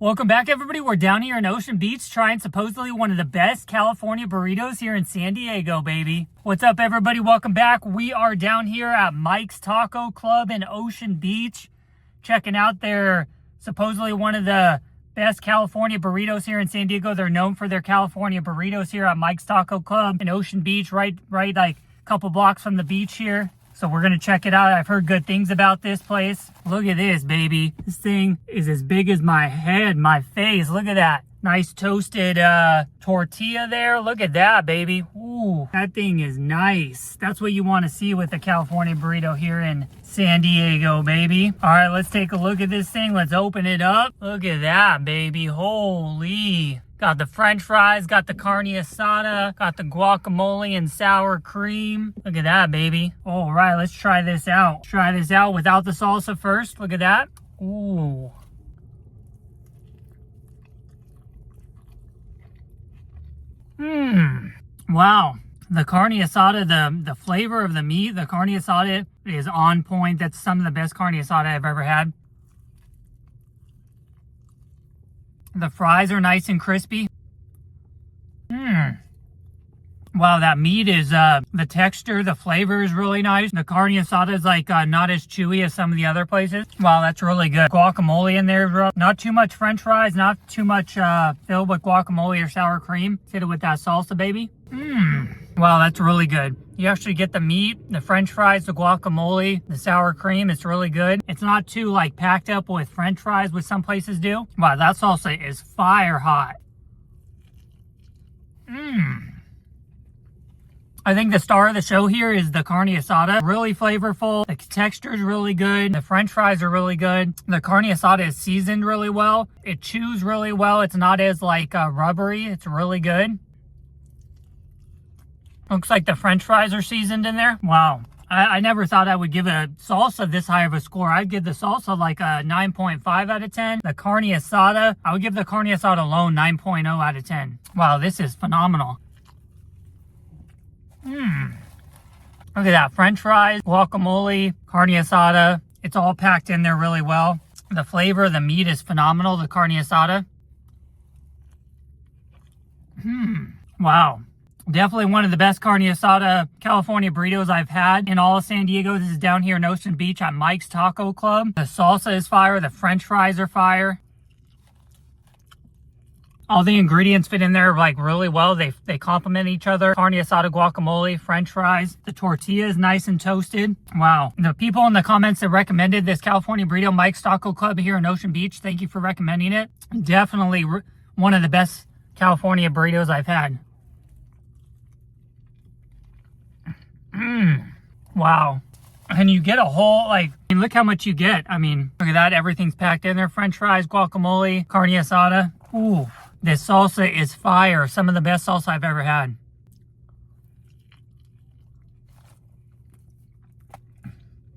Welcome back, everybody. We're down here in Ocean Beach trying supposedly one of the best California burritos here in San Diego, baby. What's up, everybody? Welcome back. We are down here at Mike's Taco Club in Ocean Beach, checking out their supposedly one of the best California burritos here in San Diego. They're known for their California burritos here at Mike's Taco Club in Ocean Beach, right like a couple blocks from the beach here. So we're going to check it out. I've heard good things about this place. Look at this, baby. This thing is as big as my head, my face. Look at that. Nice toasted tortilla there. Look at that, baby. Ooh, that thing is nice. That's what you want to see with the California burrito here in San Diego, baby. All right, let's take a look at this thing. Let's open it up. Look at that, baby. Holy. Got the french fries, got the carne asada, got the guacamole and sour cream. Look at that, baby. All right, let's try this out. Try this out without the salsa first. Look at that. Ooh. Wow. The carne asada, the flavor of the meat, the carne asada is on point. That's some of the best carne asada I've ever had. The fries are nice and crispy. Wow, that meat is, the texture, the flavor is really nice. The carne asada is like not as chewy as some of the other places. Wow, that's really good. Guacamole in there, not too much french fries, not too much filled with guacamole or sour cream. Hit it with that salsa, baby. Wow, that's really good. You actually get the meat, the french fries, the guacamole, the sour cream. It's really good. It's not too like packed up with french fries, which some places do. Wow, that salsa is fire hot. I think the star of the show here is the carne asada. Really flavorful. The texture is really good. The french fries are really good. The carne asada is seasoned really well. It chews really well. It's not as like rubbery. It's really good. Looks like the french fries are seasoned in there. Wow. I never thought I would give a salsa this high of a score. I'd give the salsa like a 9.5 out of 10. The carne asada, I would give the carne asada alone 9.0 out of 10. Wow, this is phenomenal. Look at that. French fries, guacamole, carne asada. It's all packed in there really well. The flavor of the meat is phenomenal, the carne asada. Wow. Definitely one of the best carne asada California burritos I've had in all of San Diego. This is down here in Ocean Beach at Mike's Taco Club. The salsa is fire. The french fries are fire. All the ingredients fit in there like really well. They complement each other. Carne asada, guacamole, french fries. The tortilla is nice and toasted. Wow. The people in the comments that recommended this California burrito, Mike's Taco Club here in Ocean Beach, thank you for recommending it. Definitely one of the best California burritos I've had. Wow. And you get a whole, like, look how much you get. I mean, look at that. Everything's packed in there. French fries, guacamole, carne asada. Ooh, this salsa is fire. Some of the best salsa I've ever had.